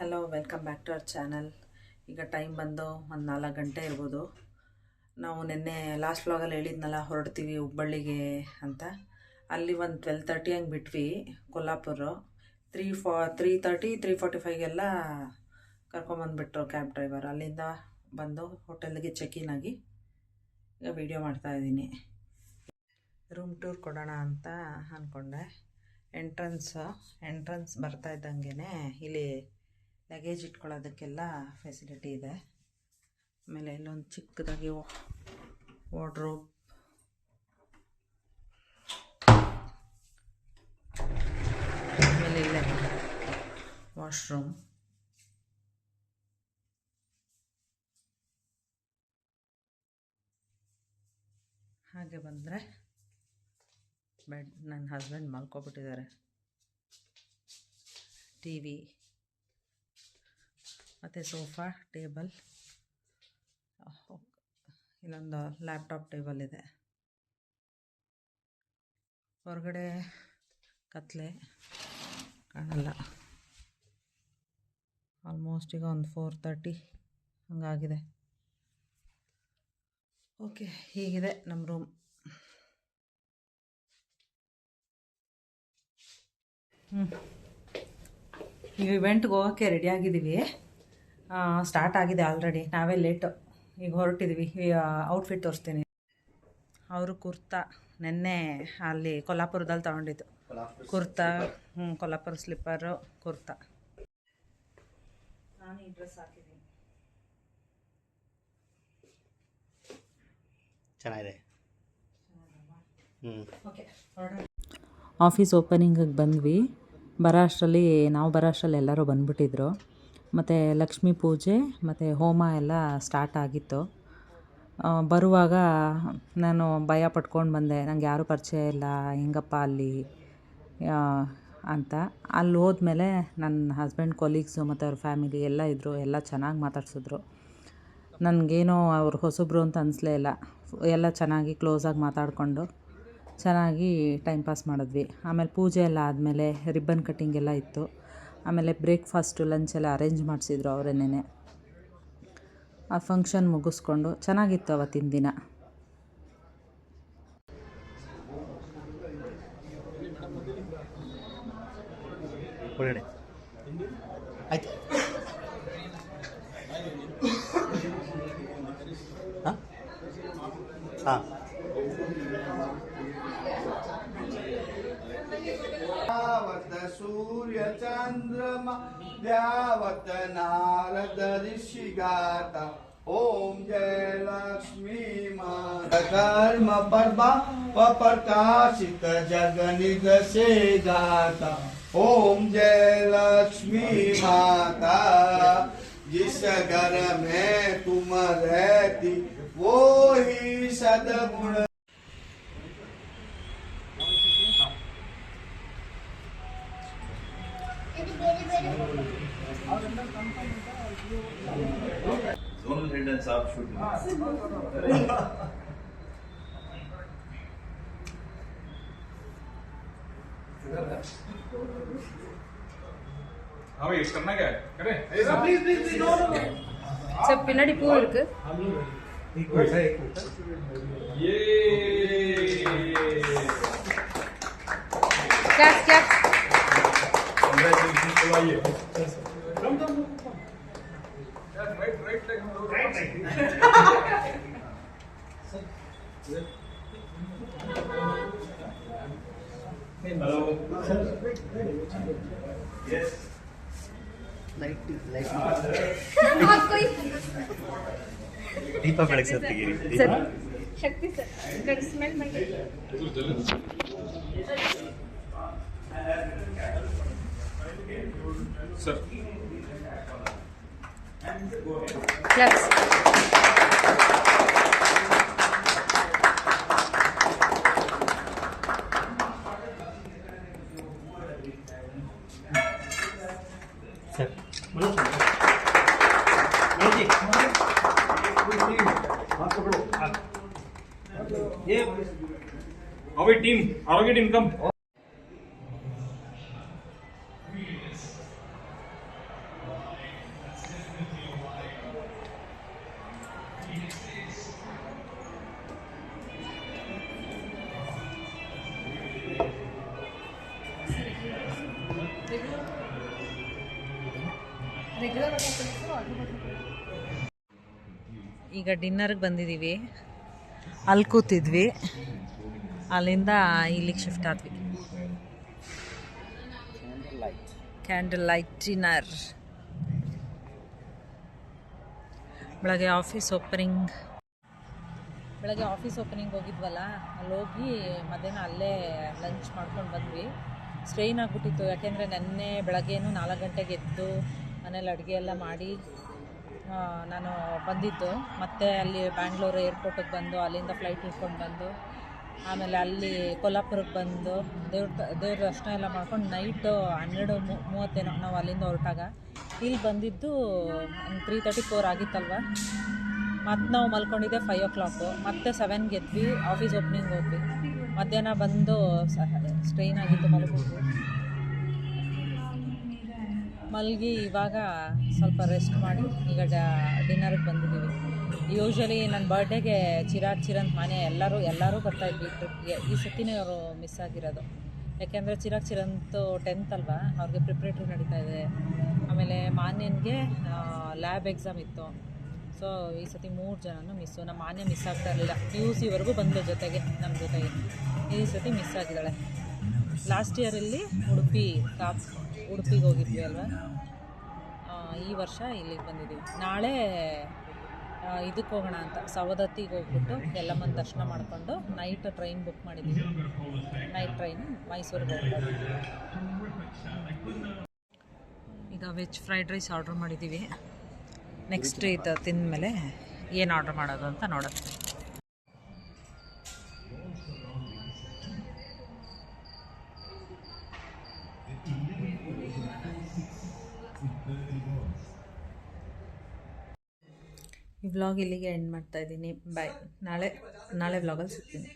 Hello, welcome back to our channel. ಈಗ time ಬಂದು ಒಂದು 4 ಗಂಟೆ ಇರ್ಬೋದು. ನಾವು ನಿನ್ನೆ ಲಾಸ್ಟ್ ವ್ಲಾಗಲ್ಲಿ ಹೇಳಿದ್ನಲ್ಲ ಹೊರಡ್ತೀವಿ ಹುಬ್ಬಳ್ಳಿಗೆ ಅಂತ. ಅಲ್ಲಿ ಒಂದು 12:30 ಹಂಗೆ ಬಿಟ್ವಿ ಕೊಲ್ಲಾಪುರ. 3:30 3:45ಗೆಲ್ಲ ಕರ್ಕೊಂಬಂದುಬಿಟ್ರು ಕ್ಯಾಬ್ ಡ್ರೈವರ್. ಅಲ್ಲಿಂದ ಬಂದು ಹೋಟೆಲ್ಗೆ ಚೆಕ್-ಇನ್ ಆಗಿ ಈಗ ವೀಡಿಯೋ ಮಾಡ್ತಾಯಿದ್ದೀನಿ. ರೂಮ್ ಟೂರ್ ಕೊಡೋಣ ಅಂತ ಅಂದ್ಕೊಂಡೆ. ಎಂಟ್ರೆನ್ಸ್ ಬರ್ತಾ ಇದ್ದಂಗೆ ಇಲ್ಲಿ ಲಗೇಜ್ ಇಟ್ಕೊಳ್ಳೋದಕ್ಕೆಲ್ಲ ಫೆಸಿಲಿಟಿ ಇದೆ. ಆಮೇಲೆ ಇಲ್ಲೊಂದು ಚಿಕ್ಕದಾಗಿ ವಾರ್ಡ್ರೋಬ್, ಆಮೇಲೆ ಇಲ್ಲೇ ವಾಶ್ರೂಮ್, ಹಾಗೆ ಬಂದರೆ ಬೆಡ್. ನನ್ನ ಹಸ್ಬೆಂಡ್ ಮಲ್ಕೊಬಿಟ್ಟಿದ್ದಾರೆ. TV ಮತ್ತು ಸೋಫಾ, ಟೇಬಲ್, ಇಲ್ಲೊಂದು ಲ್ಯಾಪ್ಟಾಪ್ ಟೇಬಲ್ ಇದೆ. ಹೊರಗಡೆ ಕತ್ಲೆ ಕಾಣಲ್ಲ. ಆಲ್ಮೋಸ್ಟ್ ಈಗ ಒಂದು 4:30 ಹಂಗಾಗಿದೆ. ಓಕೆ, ಹೀಗಿದೆ ನಮ್ಮ ರೂಮ್. ಈಗ ಇವೆಂಟ್ಗೆ ಹೋಗೋಕ್ಕೆ ರೆಡಿಯಾಗಿದ್ದೀವಿ. ಸ್ಟಾರ್ಟ್ ಆಗಿದೆ ಆಲ್ರೆಡಿ. ನಾವೇ ಲೇಟು. ಈಗ ಹೊರಟಿದ್ದೀವಿ. ಔಟ್ಫಿಟ್ ತೋರಿಸ್ತೀನಿ. ಅವರು ಕುರ್ತಾ ನೆನ್ನೆ ಅಲ್ಲಿ ಕೊಲ್ಲಾಪುರದಲ್ಲಿ ತೊಗೊಂಡಿದ್ದು ಕುರ್ತಾ. ಕೊಲ್ಲಾಪುರ ಸ್ಲಿಪ್ಪರು, ಕುರ್ತಾ. ನಾನು ಈ ಡ್ರೆಸ್ ಹಾಕಿದ್ದೀನಿ. ಚೆನ್ನಾಗಿದೆ. ಓಕೆ, ಹೊರಡೋಣ. ಆಫೀಸ್ ಓಪನಿಂಗಿಗೆ ಬಂದ್ವಿ. ಬರೋ ಅಷ್ಟರಲ್ಲಿ ಎಲ್ಲರೂ ಬಂದುಬಿಟ್ಟಿದ್ರು. ಮತ್ತು ಲಕ್ಷ್ಮೀ ಪೂಜೆ ಮತ್ತು ಹೋಮ ಎಲ್ಲ ಸ್ಟಾರ್ಟ್ ಆಗಿತ್ತು. ಬರುವಾಗ ನಾನು ಭಯ ಪಟ್ಕೊಂಡು ಬಂದೆ. ನಂಗೆ ಯಾರೂ ಪರಿಚಯ ಇಲ್ಲ, ಹೆಂಗಪ್ಪ ಅಲ್ಲಿ ಅಂತ. ಅಲ್ಲಿ ಹೋದ್ಮೇಲೆ ನನ್ನ ಹಸ್ಬೆಂಡ್ ಕೊಲೀಗ್ಸು ಮತ್ತು ಅವ್ರ ಫ್ಯಾಮಿಲಿ ಎಲ್ಲ ಇದ್ದರು. ಎಲ್ಲ ಚೆನ್ನಾಗಿ ಮಾತಾಡ್ಸಿದ್ರು. ನನಗೇನೋ ಅವ್ರು ಹೊಸಬ್ರು ಅಂತ ಅನಿಸ್ಲೇ ಇಲ್ಲ. ಎಲ್ಲ ಚೆನ್ನಾಗಿ ಕ್ಲೋಸಾಗಿ ಮಾತಾಡಿಕೊಂಡು ಚೆನ್ನಾಗಿ ಟೈಮ್ ಪಾಸ್ ಮಾಡಿದ್ವಿ. ಆಮೇಲೆ ಪೂಜೆ ಎಲ್ಲ ಆದಮೇಲೆ ರಿಬ್ಬನ್ ಕಟ್ಟಿಂಗ್ ಎಲ್ಲ ಇತ್ತು. ಆಮೇಲೆ ಬ್ರೇಕ್ಫಾಸ್ಟು, ಲಂಚ್ ಎಲ್ಲ ಅರೇಂಜ್ ಮಾಡಿಸಿದ್ರು ಅವರೇನೇ. ಆ ಫಂಕ್ಷನ್ ಮುಗಿಸ್ಕೊಂಡು ಚೆನ್ನಾಗಿತ್ತು ಅವತ್ತಿನ ದಿನ. ಒಳ್ಳೆ ಆಯ್ತು. ಹಾಂ सूर्य चंद्रमा द्यावत नारद ऋषि गाता. ओम जय लक्ष्मी माता कर्म पर्वा प्रकाशित जगनिग से गाता. ओम जय लक्ष्मी माता. जिस घर में तुम रहती वो ही सद्गुण. Zonal head and sharp shooting. हाँ भाई करना क्या है करें? Please no. सब पिनाडी पूल इருக்கு. ये क्या congratulations to आइए. Right leg. Hello. Yes. Light कोई ದೀಪ ಬೆಳಗ್ಸತ್ತಿಗೆ सर शक्ति सर कर स्मेल ಮಾಡಿ. Sir. Claps. ಸರ್ ये अभी टीम आरोग्य टीम कम. ರೆಗ್ಯುಲರ್ ಆಗಿ ಈಗ ಡಿನ್ನರ್ಗೆ ಬಂದಿದ್ದೀವಿ. ಅಲ್ಲಿ ಕೂತಿದ್ವಿ, ಅಲ್ಲಿಂದ ಇಲ್ಲಿಗೆ ಶಿಫ್ಟ್ ಆದ್ವಿ. Candle light dinner. ಬೆಳಗ್ಗೆ ಆಫೀಸ್ ಓಪನಿಂಗ್ ಹೋಗಿದ್ವಲ್ಲ, ಅಲ್ಲಿ ಹೋಗಿ ಮಧ್ಯಾಹ್ನ ಅಲ್ಲೇ ಲಂಚ್ ಮಾಡ್ಕೊಂಡು ಬಂದ್ವಿ. ಸ್ಟ್ರೈನ್ ಆಗಿಬಿಟ್ಟಿತ್ತು, ಯಾಕೆಂದರೆ ನೆನ್ನೆ ಬೆಳಗ್ಗೆನೂ 4 ಗಂಟೆಗೆ ಎದ್ದು ಮನೇಲಿ ಅಡುಗೆ ಎಲ್ಲ ಮಾಡಿ ನಾನು ಬಂದಿದ್ದು. ಮತ್ತು ಅಲ್ಲಿ ಬ್ಯಾಂಗ್ಳೂರು ಏರ್ಪೋರ್ಟಿಗೆ ಬಂದು ಅಲ್ಲಿಂದ ಫ್ಲೈಟ್ ಹಿಡ್ಕೊಂಡು ಬಂದು ಆಮೇಲೆ ಅಲ್ಲಿ ಕೊಲ್ಲಾಪುರಕ್ಕೆ ಬಂದು ದೇವ್ರ ದರ್ಶನ ಎಲ್ಲ ಮಾಡ್ಕೊಂಡು ನೈಟು 12:30 ನಾವು ಅಲ್ಲಿಂದ ಹೊರಟಾಗ ಇಲ್ಲಿ ಬಂದಿದ್ದು 3:34 ಆಗಿತ್ತಲ್ವ. ಮತ್ತು ನಾವು ಮಲ್ಕೊಂಡಿದ್ದೆ 5 o'clock. ಮತ್ತೆ 7ಗೆ ಎದ್ವಿ, ಆಫೀಸ್ ಓಪನಿಂಗ್ ಹೋದ್ವಿ. ಮಧ್ಯಾಹ್ನ ಬಂದು ಸ್ಟ್ರೈನ್ ಆಗಿತ್ತು, ಮಲಗಿ ಇವಾಗ ಸ್ವಲ್ಪ ರೆಸ್ಟ್ ಮಾಡಿ ಈಗ ಡಿನ್ನರ್ಗೆ ಬಂದಿದ್ದೀವಿ. ಯೂಶ್ವಲಿ ನನ್ನ ಬರ್ಡೇಗೆ ಚಿರಂತ್ ಮನೆ ಎಲ್ಲರೂ ಬರ್ತಾಯಿದ್ವಿ ಟ್ರಿಪ್ಗೆ. ಈ ಸತಿನೇ ಅವರು ಮಿಸ್ ಆಗಿರೋದು, ಯಾಕೆಂದರೆ ಚಿರಂತು 10th ಅಲ್ವಾ, ಅವ್ರಿಗೆ ಪ್ರಿಪ್ರೇಟ್ರಿ ನಡೀತಾ ಇದೆ. ಆಮೇಲೆ ಮಾನ್ಯನಿಗೆ ಲ್ಯಾಬ್ ಎಕ್ಸಾಮ್ ಇತ್ತು. ಸೊ ಈ ಸತಿ 3 ಜನನೂ ಮಿಸ್ಸು. ನಮ್ಮ ಮಾನ್ಯ ಮಿಸ್ ಆಗ್ತಾ ಇರಲಿಲ್ಲ, PUCವರೆಗೂ ಬಂದು ನಮ್ಮ ಜೊತೆಗೆ. ಈ ಸತಿ ಮಿಸ್ ಆಗಿದ್ದಾಳೆ. ಲಾಸ್ಟ್ ಇಯರಲ್ಲಿ ಉಡುಪಿಗೆ ಹೋಗಿದ್ವಿ ಅಲ್ವಾ, ಈ ವರ್ಷ ಇಲ್ಲಿಗೆ ಬಂದಿದ್ದೀವಿ. ನಾಳೆ ಇದಕ್ಕೆ ಹೋಗೋಣ ಅಂತ ಸವದತ್ತಿಗೆ ಹೋಗ್ಬಿಟ್ಟು ಎಲ್ಲಮ್ಮನ ದರ್ಶನ ಮಾಡಿಕೊಂಡು ನೈಟ್ ಟ್ರೈನ್ ಬುಕ್ ಮಾಡಿದ್ದೀವಿ. ನೈಟ್ ಟ್ರೈನ್ ಮೈಸೂರಿಗೆ ಹೋಗ್ಬೋದು. ಈಗ ವೆಜ್ ಫ್ರೈಡ್ ರೈಸ್ ಆರ್ಡ್ರ್ ಮಾಡಿದ್ದೀವಿ. ನೆಕ್ಸ್ಟ್ ಇದು ತಿಂದಮೇಲೆ ಏನು ಆರ್ಡ್ರ್ ಮಾಡೋದು ಅಂತ ನೋಡೋದು. ಈ ವ್ಲಾಗ್ ಇಲ್ಲಿಗೆ ಎಂಡ್ ಮಾಡ್ತಾಯಿದ್ದೀನಿ. ಬಾಯ್. ನಾಳೆ ವ್ಲಾಗಲ್ಲಿ ಸಿಗ್ತೀನಿ.